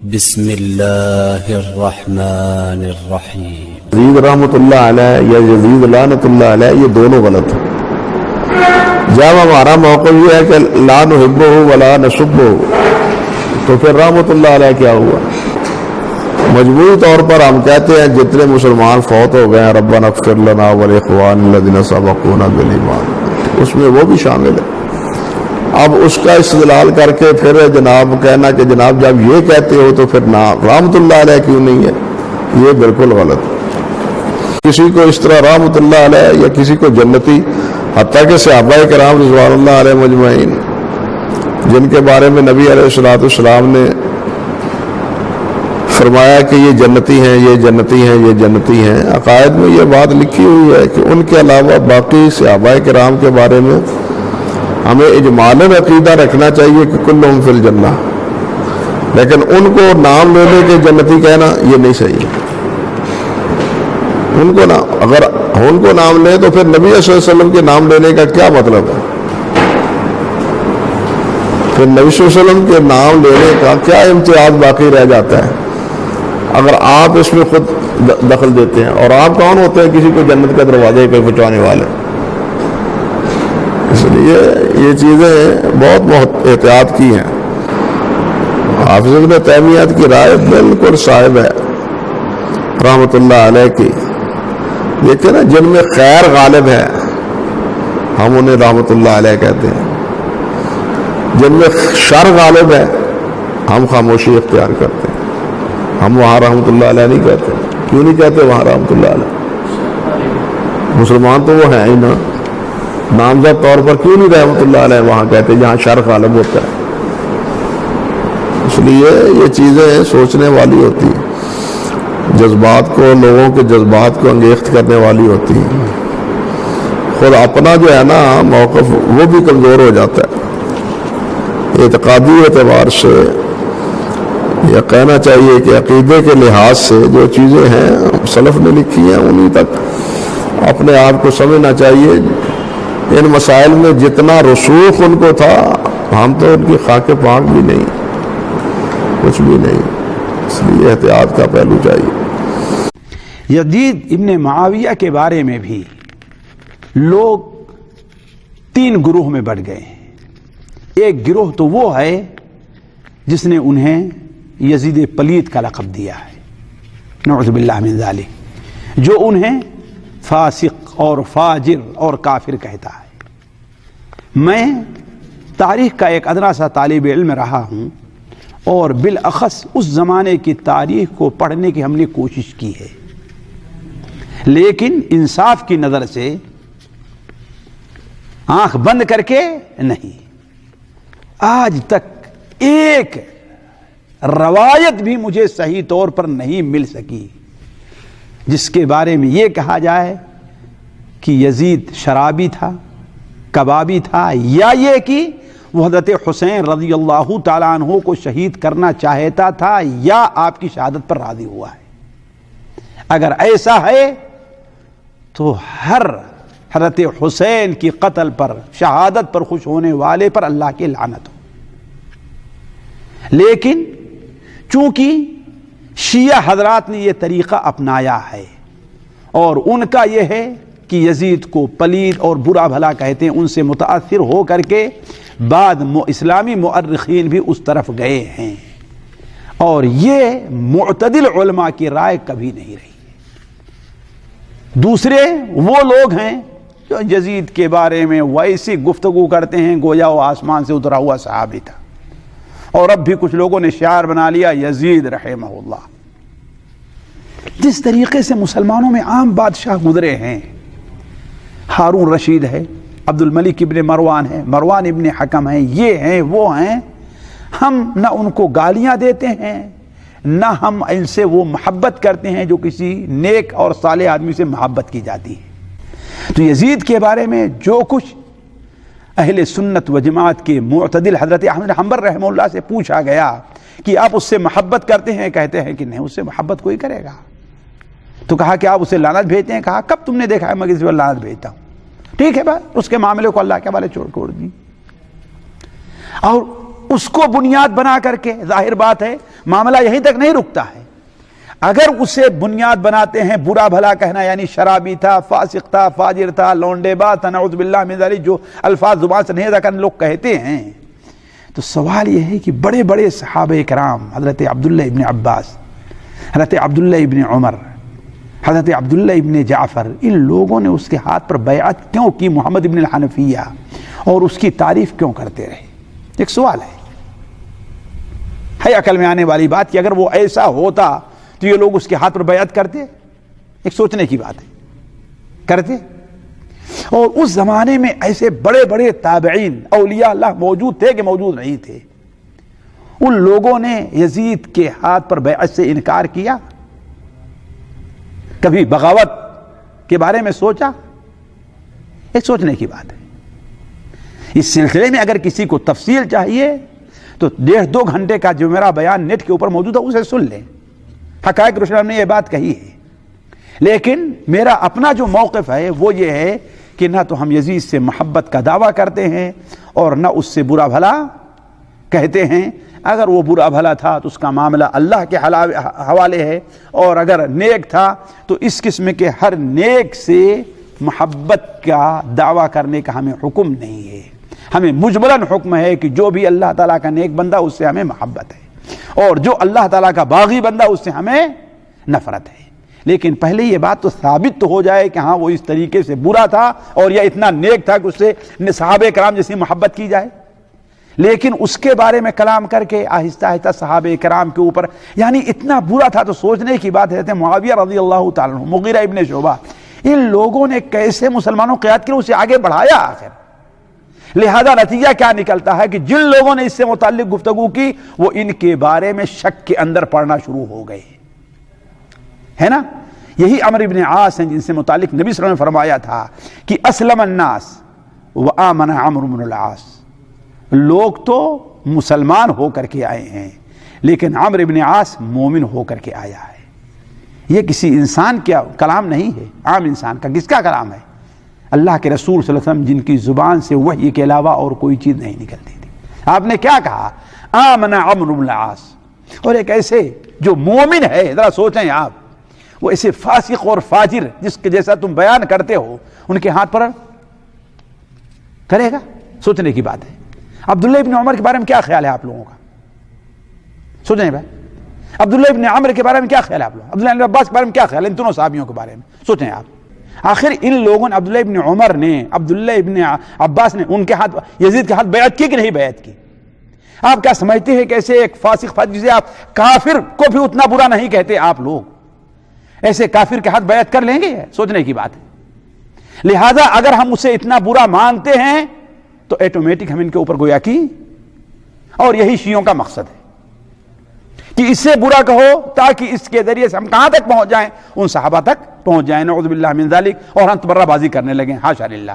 بسم اللہ الرحمن الرحیم۔ یزید رحمۃ اللہ علیہ یا یزید لعنت اللہ علیہ، یہ دونوں غلط ہیں۔ جب ہمارا موقف یہ ہے کہ لا نحبہ ولا نسبہ، تو پھر رحمۃ اللہ علیہ کیا ہوا؟ مجموعی طور پر ہم کہتے ہیں جتنے مسلمان فوت ہو گئے ہیں ربنا اغفر لنا ولاخواننا الذین سبقونا بالایمان، اس میں وہ بھی شامل ہے۔ اب اس کا استدلال کر کے پھر جناب کہنا کہ جناب جب یہ کہتے ہو تو پھر رحمۃ اللہ علیہ کیوں نہیں ہے، یہ بالکل غلط۔ کسی کو اس طرح رحمۃ اللہ علیہ یا کسی کو جنتی، حتیٰ کہ صحابہ کرام رضوان اللہ علیہ مجمعین، جن کے بارے میں نبی علیہ الصلوۃ والسلام نے فرمایا کہ یہ جنتی ہیں، یہ جنتی ہیں، یہ جنتی ہیں، عقائد میں یہ بات لکھی ہوئی ہے کہ ان کے علاوہ باقی صحابہ کرام کے بارے میں ہمیں اجمالاً عقیدہ رکھنا چاہیے کہ کلہم فی الجنہ، لیکن ان کو نام لینے کے جنتی کہنا یہ نہیں صحیح۔ ان کو اگر ان کو نام لیں تو پھر نبی صلی اللہ علیہ وسلم کے نام لینے کا کیا مطلب ہے؟ پھر نبی صلی اللہ علیہ وسلم کے نام لینے کا کیا امتیاز باقی رہ جاتا ہے اگر آپ اس میں خود دخل دیتے ہیں؟ اور آپ کون ہوتے ہیں کسی کو جنت کا دروازے پہ پہنچانے والے؟ اس لیے یہ چیزیں بہت احتیاط کی ہیں۔ حافظ ابن تیمیہ کی رائے بالکل صائب ہے رحمۃ اللہ علیہ کی، لیکن جن میں خیر غالب ہے ہم انہیں رحمۃ اللہ علیہ کہتے ہیں، جن میں شر غالب ہے ہم خاموشی اختیار کرتے ہیں، ہم وہاں رحمۃ اللہ علیہ نہیں کہتے۔ کیوں نہیں کہتے وہاں رحمۃ اللہ علیہ؟ مسلمان تو وہ ہیں ہی نا، نامزد طور پر کیوں نہیں رحمۃ اللہ علیہ وہاں کہتے جہاں شر غالب ہوتا ہے؟ اس لیے یہ چیزیں سوچنے والی ہوتی ہیں، جذبات کو، لوگوں کے جذبات کو انگیخت کرنے والی ہوتی ہیں۔ خود اپنا جو ہے نا موقف وہ بھی کمزور ہو جاتا ہے۔ اعتقادی اعتبار سے یہ کہنا چاہیے کہ عقیدے کے لحاظ سے جو چیزیں ہیں سلف نے لکھی ہیں انہی تک اپنے آپ کو سمجھنا چاہیے۔ ان مسائل میں جتنا رسوخ ان کو تھا ہم تو ان کی خاک پاک بھی نہیں، کچھ بھی نہیں، اس لیے احتیاط کا پہلو چاہیے۔ یزید ابن معاویہ کے بارے میں بھی لوگ تین گروہ میں بٹ گئے ہیں۔ ایک گروہ تو وہ ہے جس نے انہیں یزید پلید کا لقب دیا ہے، نعوذ باللہ من ذالک، جو انہیں فاسق اور فاجر اور کافر کہتا ہے۔ میں تاریخ کا ایک ادنا سا طالب علم رہا ہوں اور بالاخص اس زمانے کی تاریخ کو پڑھنے کی ہم نے کوشش کی ہے، لیکن انصاف کی نظر سے آنکھ بند کر کے نہیں۔ آج تک ایک روایت بھی مجھے صحیح طور پر نہیں مل سکی جس کے بارے میں یہ کہا جائے کہ یزید شرابی تھا، کبابی تھا، یا یہ کہ وہ حضرت حسین رضی اللہ تعالیٰ عنہ کو شہید کرنا چاہتا تھا یا آپ کی شہادت پر راضی ہوا ہے۔ اگر ایسا ہے تو ہر حضرت حسین کی قتل پر، شہادت پر خوش ہونے والے پر اللہ کی لعنت ہو۔ لیکن چونکہ شیعہ حضرات نے یہ طریقہ اپنایا ہے اور ان کا یہ ہے کہ یزید کو پلید اور برا بھلا کہتے ہیں، ان سے متاثر ہو کر کے بعد اسلامی مؤرخین بھی اس طرف گئے ہیں، اور یہ معتدل علماء کی رائے کبھی نہیں رہی۔ دوسرے وہ لوگ ہیں جو یزید کے بارے میں ویسی گفتگو کرتے ہیں گویا وہ آسمان سے اترا ہوا صحابی تھا، اور اب بھی کچھ لوگوں نے شعار بنا لیا یزید رحمہ اللہ۔ جس طریقے سے مسلمانوں میں عام بادشاہ گزرے ہیں، ہارون رشید ہے، عبد الملک ابن مروان ہے، مروان ابن حکم ہیں، یہ ہیں وہ ہیں، ہم نہ ان کو گالیاں دیتے ہیں نہ ہم ان سے وہ محبت کرتے ہیں جو کسی نیک اور صالح آدمی سے محبت کی جاتی ہے۔ تو یزید کے بارے میں جو کچھ اہل سنت و جماعت کے معتدل حضرت احمد حنبل رحمہ اللہ سے پوچھا گیا کہ آپ اس سے محبت کرتے ہیں، کہتے ہیں کہ نہیں، اس سے محبت کوئی کرے گا۔ تو کہا کہ آپ اسے لعنت بھیجتے ہیں؟ کہا کب تم نے دیکھا ہے میں کسی پر لعنت بھیجتا ہوں؟ ٹھیک ہے بس اس کے معاملے کو اللہ کے حوالے چھوڑ دی۔ اور اس کو بنیاد بنا کر کے ظاہر بات ہے معاملہ یہیں تک نہیں رکتا ہے. اگر اسے بنیاد بناتے ہیں برا بھلا کہنا، یعنی شرابی تھا، فاسق تھا، فاجر تھا، لونڈے باز تھا، نعوذ باللہ من ذالک، جو الفاظ زبان سے نہیں ادا کرنے لوگ کہتے ہیں، تو سوال یہ ہے کہ بڑے بڑے صحابہ کرام، حضرت عبداللہ ابن عباس، حضرت عبداللہ ابن عمر، حضرت عبداللہ ابن جعفر، ان لوگوں نے اس کے ہاتھ پر بیعت کیوں کی؟ محمد ابن الحنفیہ، اور اس کی تعریف کیوں کرتے رہے؟ ایک سوال ہے عقل میں آنے والی بات کہ اگر وہ ایسا ہوتا تو یہ لوگ اس کے ہاتھ پر بیعت کرتے؟ ایک سوچنے کی بات ہے، کرتے؟ اور اس زمانے میں ایسے بڑے بڑے تابعین اولیاء اللہ موجود تھے کہ موجود نہیں تھے؟ ان لوگوں نے یزید کے ہاتھ پر بیعت سے انکار کیا؟ کبھی بغاوت کے بارے میں سوچا؟ ایک سوچنے کی بات ہے. اس سلسلے میں اگر کسی کو تفصیل چاہیے تو 1.5-2 گھنٹے کا جو میرا بیان نیٹ کے اوپر موجود ہے اسے سن لیں. حقائق روشن نے یہ بات کہی ہے، لیکن میرا اپنا جو موقف ہے وہ یہ ہے کہ نہ تو ہم یزید سے محبت کا دعویٰ کرتے ہیں اور نہ اس سے برا بھلا کہتے ہیں. اگر وہ برا بھلا تھا تو اس کا معاملہ اللہ کے حوالے ہے، اور اگر نیک تھا تو اس قسم کے ہر نیک سے محبت کا دعویٰ کرنے کا ہمیں حکم نہیں ہے. ہمیں مجملاً حکم ہے کہ جو بھی اللہ تعالیٰ کا نیک بندہ اس سے ہمیں محبت ہے، اور جو اللہ تعالیٰ کا باغی بندہ اس سے ہمیں نفرت ہے. لیکن پہلے یہ بات تو ثابت تو ہو جائے کہ ہاں وہ اس طریقے سے برا تھا اور یا اتنا نیک تھا کہ اس سے صحابہ کرام جیسی محبت کی جائے. لیکن اس کے بارے میں کلام کر کے آہستہ آہستہ صحابہ کرام کے اوپر، یعنی اتنا برا تھا تو سوچنے کی بات ہے. معاویہ رضی اللہ تعالیٰ عنہ، مغیرہ ابن شعبہ، ان لوگوں نے کیسے مسلمانوں کو قیادت کی، اسے آگے بڑھایا آخر. لہذا نتیجہ کیا نکلتا ہے کہ جن لوگوں نے اس سے متعلق گفتگو کی وہ ان کے بارے میں شک کے اندر پڑنا شروع ہو گئے، ہے نا. یہی عمرو بن عاص ہیں جن سے متعلق نبی صلی اللہ علیہ وسلم نے فرمایا تھا کہ اسلم الناس وآمن عمرو بن العاص. لوگ تو مسلمان ہو کر کے آئے ہیں لیکن عمرو بن عاص مومن ہو کر کے آیا ہے. یہ کسی انسان کا کلام نہیں ہے، عام انسان کا. کس کا کلام ہے؟ اللہ کے رسول صلی اللہ علیہ وسلم، جن کی زبان سے وحی کے علاوہ اور کوئی چیز نہیں نکلتی تھی. آپ نے کیا کہا؟ آمن عمرو بن العاص. اور ایک ایسے جو مومن ہے، ذرا سوچیں آپ، وہ ایسے فاسق اور فاجر جس کے جیسا تم بیان کرتے ہو ان کے ہاتھ پر کرے گا؟ سوچنے کی بات ہے. عبداللہ ابن عمر کے بارے میں کیا خیال ہے آپ لوگوں کا؟ سوچیں بھائی. عبداللہ ابن عمر کے بارے میں کیا خیال ہے آپ لوگ؟ عبداللہ ابن عباس کے بارے میں کیا خیال ہے؟ ان دونوں صحابیوں کے بارے میں سوچیں آپ. آخر ان لوگوں نے، عبداللہ ابن عمر نے، عبداللہ ابن عباس نے ان کے ہاتھ، یزید کے ہاتھ بیعت کی کہ نہیں بیعت کی؟ آپ کیا سمجھتے ہیں کہ ایسے ایک فاسق فاجر جسے آپ کافر کو بھی اتنا برا نہیں کہتے آپ لوگ، ایسے کافر کے ہاتھ بیعت کر لیں گے؟ سوچنے کی بات ہے. لہذا اگر ہم اسے اتنا برا مانتے ہیں تو ایٹومیٹک ہم ان کے اوپر گویا کی، اور یہی شیعوں کا مقصد ہے کہ اس سے برا کہو تاکہ اس کے ذریعے سے ہم کہاں تک پہنچ جائیں؟ ان صحابہ تک پہنچ جائیں، نعوذ باللہ من ذالک، اور ہم تبرہ بازی کرنے لگیں. حاشا للہ.